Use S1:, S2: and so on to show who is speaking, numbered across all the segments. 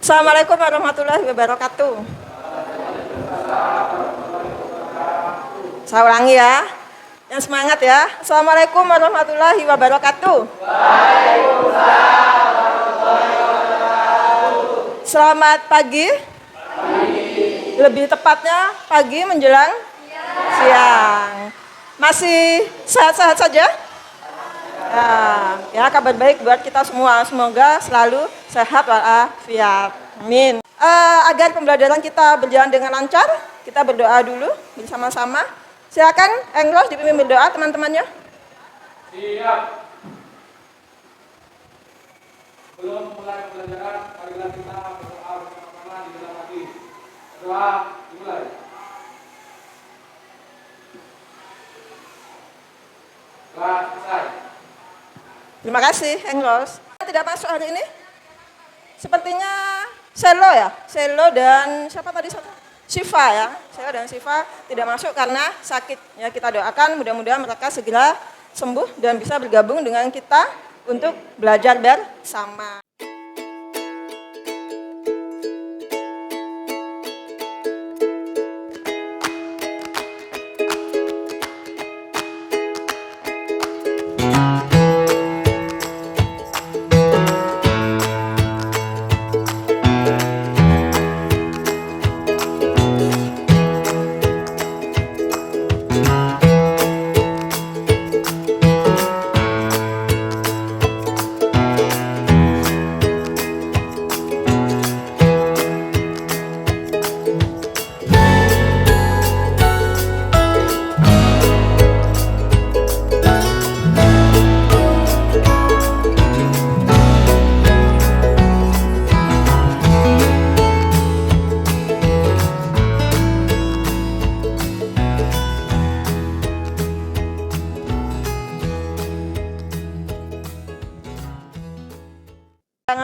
S1: Assalamualaikum warahmatullahi wabarakatuh. Saya ulangi ya. Yang semangat ya. Assalamualaikum warahmatullahi wabarakatuh. Selamat pagi. Lebih tepatnya pagi menjelang siang. Masih sehat-sehat saja? Ya, kabar baik buat kita semua. Semoga selalu sehat walafiat. Amin. Agar pembelajaran kita berjalan dengan lancar, kita berdoa dulu bersama-sama. Silakan Engros dipimpin berdoa teman-temannya.
S2: Siap. Belum mulai pembelajaran, marilah kita berdoa bersama-sama di dalam hati. Berdoa dimulai. Doa selesai.
S1: Terima kasih, Engros. Tidak masuk hari ini? Sepertinya Selo ya? Selo dan siapa tadi satu? Siva ya? Selo dan Siva tidak masuk karena sakit. Ya, kita doakan mudah-mudahan mereka segera sembuh dan bisa bergabung dengan kita untuk belajar bersama.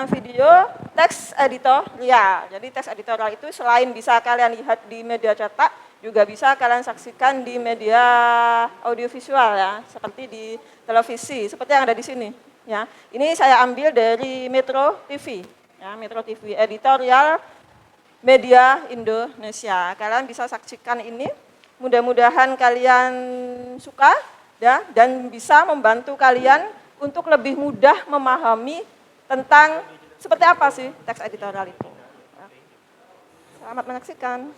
S1: Video teks editorial. Jadi teks editorial itu selain bisa kalian lihat di media cetak, juga bisa kalian saksikan di media audiovisual ya, seperti di televisi, seperti yang ada di sini. Ya, ini saya ambil dari Metro TV, ya, Metro TV editorial media Indonesia. Kalian bisa saksikan ini. Mudah-mudahan kalian suka ya, dan bisa membantu kalian untuk lebih mudah memahami tentang seperti apa sih teks editorial itu. Selamat menyaksikan.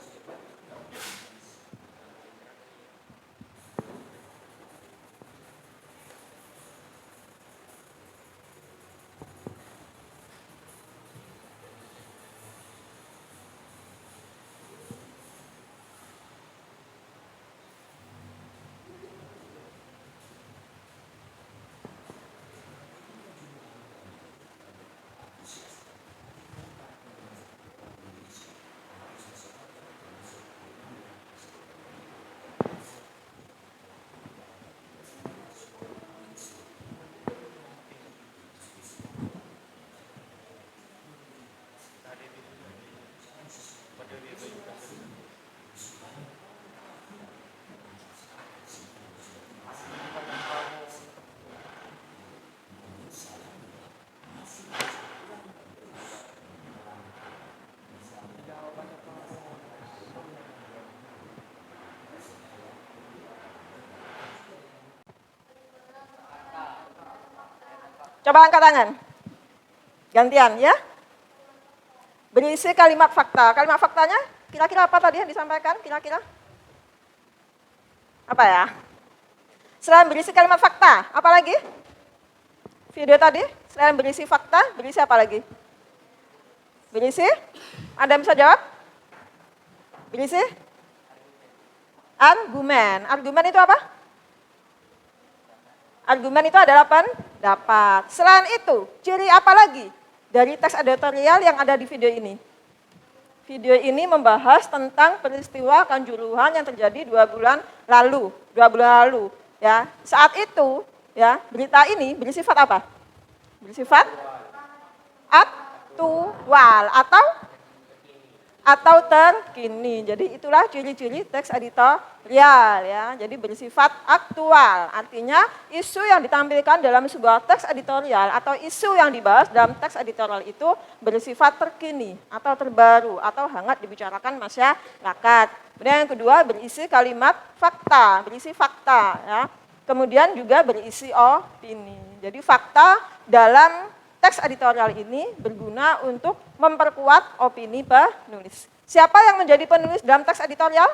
S1: Coba angkat tangan. Gantian ya. Berisi kalimat fakta. Kalimat faktanya kira-kira apa tadi yang disampaikan? Kira-kira? Apa ya? Selain berisi kalimat fakta, apa lagi? Video tadi, selain berisi fakta, berisi apa lagi? Berisi? Anda bisa jawab? Berisi? Argumen. Argumen itu apa? Argumen itu adalah pendapat. Selain itu, ciri apa lagi dari teks editorial yang ada di video ini? Video ini membahas tentang peristiwa Kanjuruhan yang terjadi 2 bulan lalu. Ya. Saat itu, ya, berita ini bersifat apa? Bersifat aktual atau atau terkini. Jadi itulah ciri-ciri teks editorial ya. Jadi bersifat aktual. Artinya isu yang ditampilkan dalam sebuah teks editorial atau isu yang dibahas dalam teks editorial itu bersifat terkini atau terbaru atau hangat dibicarakan masyarakat. Kemudian yang kedua berisi kalimat fakta, berisi fakta ya. Kemudian juga berisi opini. Jadi fakta dalam teks editorial ini berguna untuk memperkuat opini penulis. Siapa yang menjadi penulis dalam teks editorial?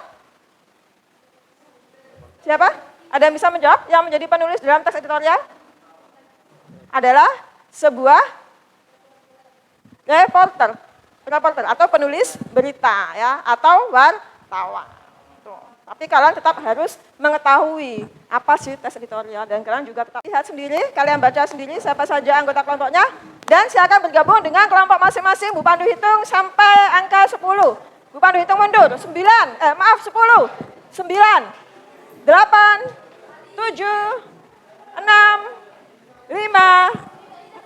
S1: Siapa? Ada yang bisa menjawab? Yang menjadi penulis dalam teks editorial adalah sebuah reporter atau penulis berita ya, atau wartawan. Tapi kalian tetap harus mengetahui apa sih teks editorial dan kalian juga tetap lihat sendiri, kalian baca sendiri siapa saja anggota kelompoknya dan silakan bergabung dengan kelompok masing-masing. Bu Pandu hitung sampai angka 10. Bu Pandu hitung mundur. 10, 9, 8, 7, 6, 5,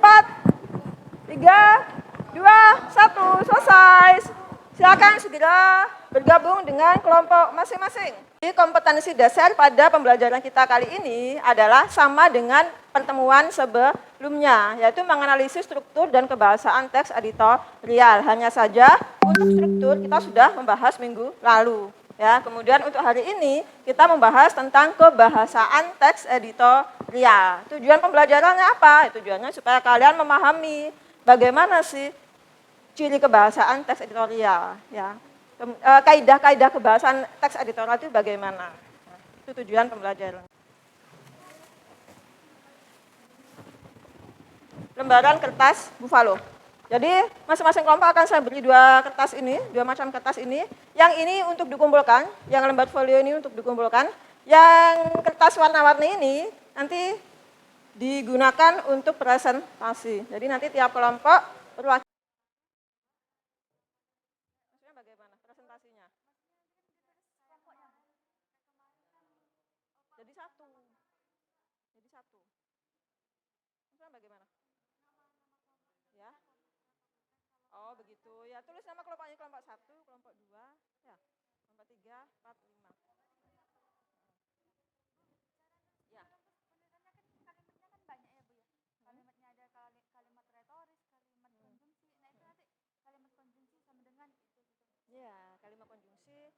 S1: 4, 3, 2, 1, selesai. Silakan segera bergabung dengan kelompok masing-masing. Kompetensi dasar pada pembelajaran kita kali ini adalah sama dengan pertemuan sebelumnya, yaitu menganalisis struktur dan kebahasaan teks editorial. Hanya saja untuk struktur kita sudah membahas minggu lalu. Ya, kemudian untuk hari ini kita membahas tentang kebahasaan teks editorial. Tujuan pembelajarannya apa? Tujuannya supaya kalian memahami bagaimana sih ciri kebahasaan teks editorial, ya. Kaidah-kaidah kebahasaan teks editorial itu bagaimana? Nah, itu tujuan pembelajaran. Lembaran kertas Buffalo. Jadi masing-masing kelompok akan saya beri dua macam kertas ini. Yang ini untuk dikumpulkan, yang lembar folio ini untuk dikumpulkan. Yang kertas warna-warni ini nanti digunakan untuk presentasi. Jadi nanti tiap kelompok perwakilan. Bagaimana presentasinya? Jadi satu. Maksudnya bagaimana? Ya. Oh begitu. Ya tulis nama kelompoknya, kelompok 1, kelompok 2, ya. Kelompok 3, 4, 5. Ya.
S3: Kalimatnya kan banyak ya Bu ya. Kalimatnya ada kalimat retoris, kalimat konjungsi. Nah itu nanti kalimat konjungsi sama dengan itu.
S1: Ya, kalimat konjungsi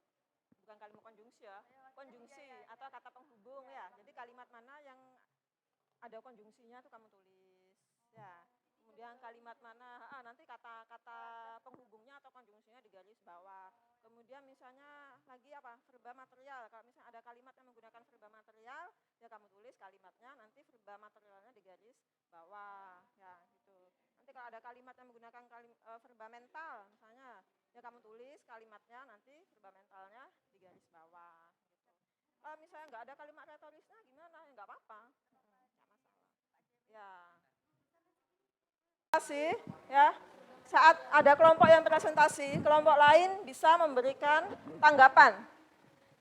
S1: bukan kalimat konjungsi ya. Konjungsi atau kata penghubung ya. Jadi kalimat mana yang ada konjungsinya tuh kamu tulis. Ya. Kemudian kalimat mana, nanti kata-kata penghubungnya atau konjungsinya di garis bawah. Kemudian misalnya lagi apa, verba material. Kalau misalnya ada kalimat yang menggunakan verba material, ya kamu tulis kalimatnya, nanti verba materialnya di garis bawah. Ya gitu. Nanti kalau ada kalimat yang menggunakan verba mental, misalnya, ya kamu tulis kalimatnya, nanti verba mentalnya di garis bawah. Gitu. Kalau misalnya nggak ada kalimat retorisnya gimana? Ya nggak apa-apa. Nggak masalah. Ya. Ya, saat ada kelompok yang presentasi, kelompok lain bisa memberikan tanggapan.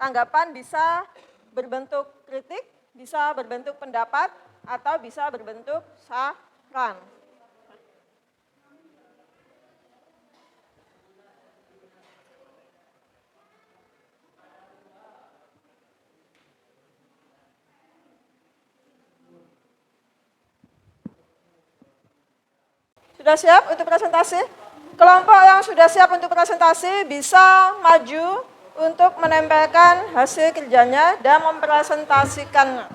S1: Tanggapan bisa berbentuk kritik, bisa berbentuk pendapat, atau bisa berbentuk saran. Sudah siap untuk presentasi? Kelompok yang sudah siap untuk presentasi bisa maju untuk menempelkan hasil kerjanya dan mempresentasikannya.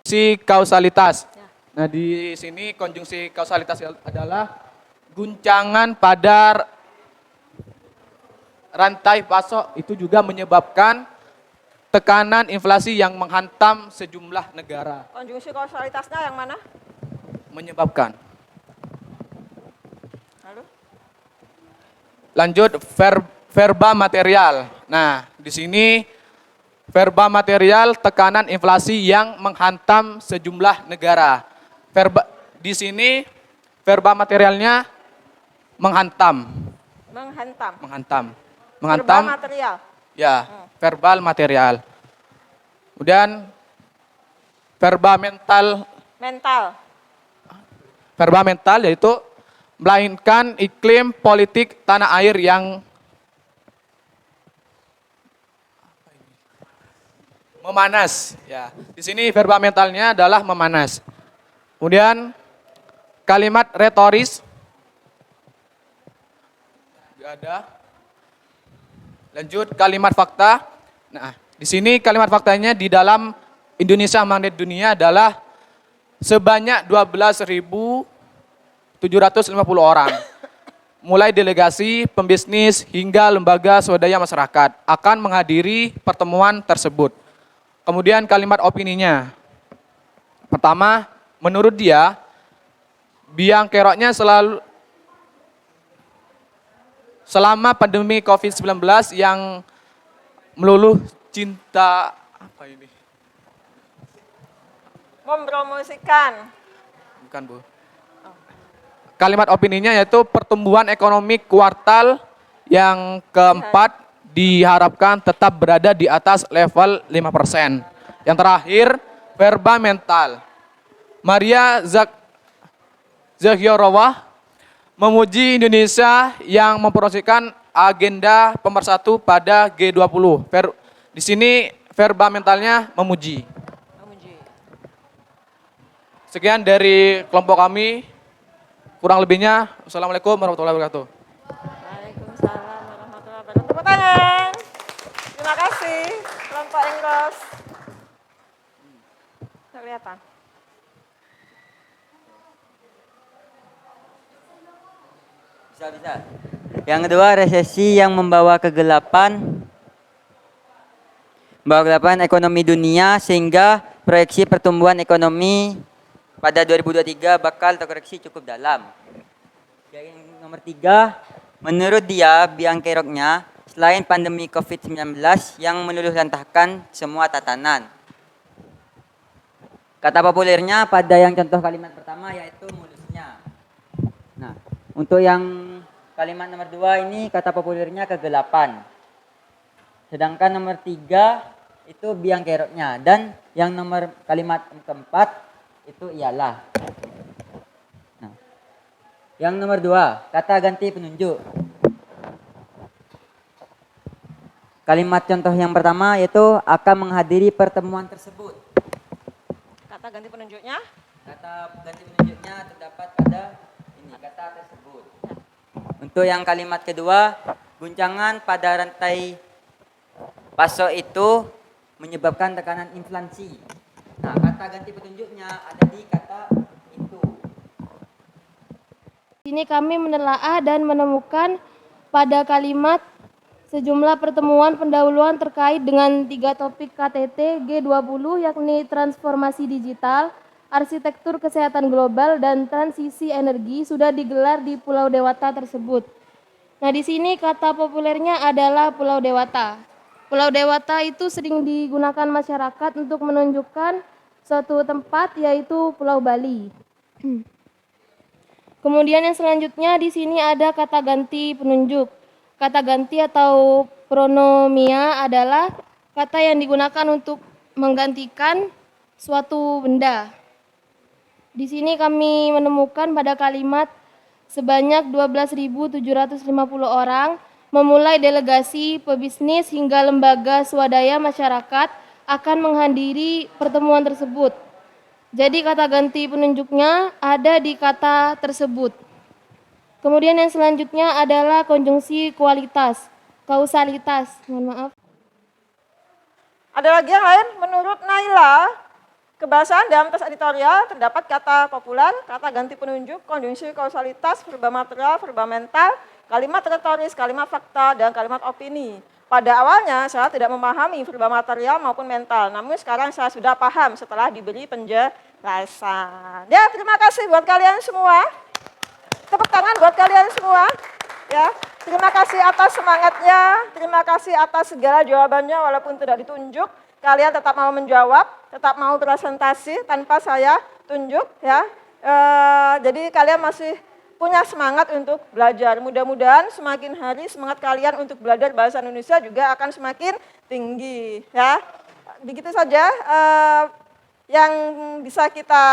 S2: Konjungsi kausalitas. Nah, di sini konjungsi kausalitas adalah guncangan pada rantai pasok, itu juga menyebabkan tekanan inflasi yang menghantam sejumlah negara.
S1: Konjungsi kausalitasnya yang mana?
S2: Menyebabkan.
S1: Lalu?
S2: Lanjut, verba material. Nah, di sini verba material tekanan inflasi yang menghantam sejumlah negara. Di sini verba materialnya menghantam.
S1: Verba material.
S2: Ya, verbal material. Kemudian verba mental. Verba mental yaitu melainkan iklim politik tanah air yang Memanas. Ya. Di sini verba mentalnya adalah memanas. Kemudian kalimat retoris. Nggak ada. Lanjut kalimat fakta. Nah, di sini kalimat faktanya di dalam Indonesia Magnet Dunia adalah sebanyak 12.750 orang. Mulai delegasi, pembisnis, hingga lembaga swadaya masyarakat akan menghadiri pertemuan tersebut. Kemudian kalimat opininya. Pertama, menurut dia, biang keroknya selama pandemi COVID-19 yang meluluh cinta, apa ini?
S1: Mempromosikan.
S2: Bukan, Bu. Kalimat opininya yaitu pertumbuhan ekonomi kuartal yang keempat diharapkan tetap berada di atas level 5%. Yang terakhir, verba mental. Maria Zaghirova memuji Indonesia yang mempromosikan agenda pemersatu pada G20. Di sini verba mentalnya memuji. Sekian dari kelompok kami. Kurang lebihnya, Assalamualaikum warahmatullahi wabarakatuh.
S1: Waalaikumsalam warahmatullahi wabarakatuh. Tepuk tangan. Terima kasih, kelompok Engros. Kelihatan.
S4: Bisa. Yang kedua, resesi yang membawa kegelapan ekonomi dunia sehingga proyeksi pertumbuhan ekonomi pada 2023 bakal terkoreksi cukup dalam. Yang nomor 3, menurut dia biang keroknya selain pandemi COVID-19 yang meluluhlantahkan semua tatanan. Kata populernya pada yang contoh kalimat pertama yaitu mulusnya. Nah, untuk yang kalimat nomor 2 ini kata populernya kegelapan. Sedangkan nomor 3 itu biang keroknya. Dan yang nomor kalimat keempat itu ialah. Nah, yang nomor 2, kata ganti penunjuk. Kalimat contoh yang pertama yaitu akan menghadiri pertemuan tersebut.
S1: Kata ganti penunjuknya.
S4: Kata ganti penunjuknya terdapat pada ini, kata tersebut. Untuk yang kalimat kedua, guncangan pada rantai pasok itu menyebabkan tekanan inflasi. Nah, kata ganti petunjuknya ada di kata itu.
S5: Di sini kami menelaah dan menemukan pada kalimat sejumlah pertemuan pendahuluan terkait dengan 3 topik KTT G20 yakni transformasi digital, arsitektur kesehatan global, dan transisi energi sudah digelar di Pulau Dewata tersebut. Nah, di sini kata populernya adalah Pulau Dewata. Pulau Dewata itu sering digunakan masyarakat untuk menunjukkan suatu tempat yaitu Pulau Bali. Kemudian yang selanjutnya di sini ada kata ganti penunjuk. Kata ganti atau pronomia adalah kata yang digunakan untuk menggantikan suatu benda. Di sini kami menemukan pada kalimat sebanyak 12.750 orang memulai delegasi, pebisnis hingga lembaga swadaya masyarakat akan menghadiri pertemuan tersebut. Jadi kata ganti penunjuknya ada di kata tersebut. Kemudian yang selanjutnya adalah konjungsi kualitas, kausalitas. Mohon maaf.
S1: Ada lagi yang lain? Menurut Naila, kebahasaan dalam tes editorial terdapat kata populer, kata ganti penunjuk, konjungsi kausalitas, verba material, verba mental, kalimat retoris, kalimat fakta, dan kalimat opini. Pada awalnya saya tidak memahami verba material maupun mental, namun sekarang saya sudah paham setelah diberi penjelasan. Ya, terima kasih buat kalian semua. Tepuk tangan buat kalian semua. Ya, terima kasih atas semangatnya, terima kasih atas segala jawabannya walaupun tidak ditunjuk. Kalian tetap mau menjawab, tetap mau presentasi tanpa saya tunjuk, ya. Jadi kalian masih punya semangat untuk belajar. Mudah-mudahan semakin hari semangat kalian untuk belajar bahasa Indonesia juga akan semakin tinggi, ya. Begitu saja yang bisa kita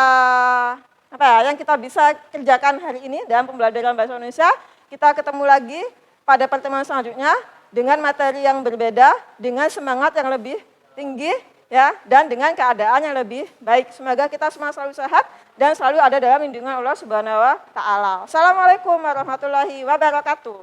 S1: yang kita bisa kerjakan hari ini dalam pembelajaran bahasa Indonesia. Kita ketemu lagi pada pertemuan selanjutnya dengan materi yang berbeda, dengan semangat yang lebih tinggi, ya, dan dengan keadaan yang lebih baik. Semoga kita semua selalu sehat dan selalu ada dalam lindungan Allah Subhanahu wa taala. Assalamualaikum warahmatullahi wabarakatuh.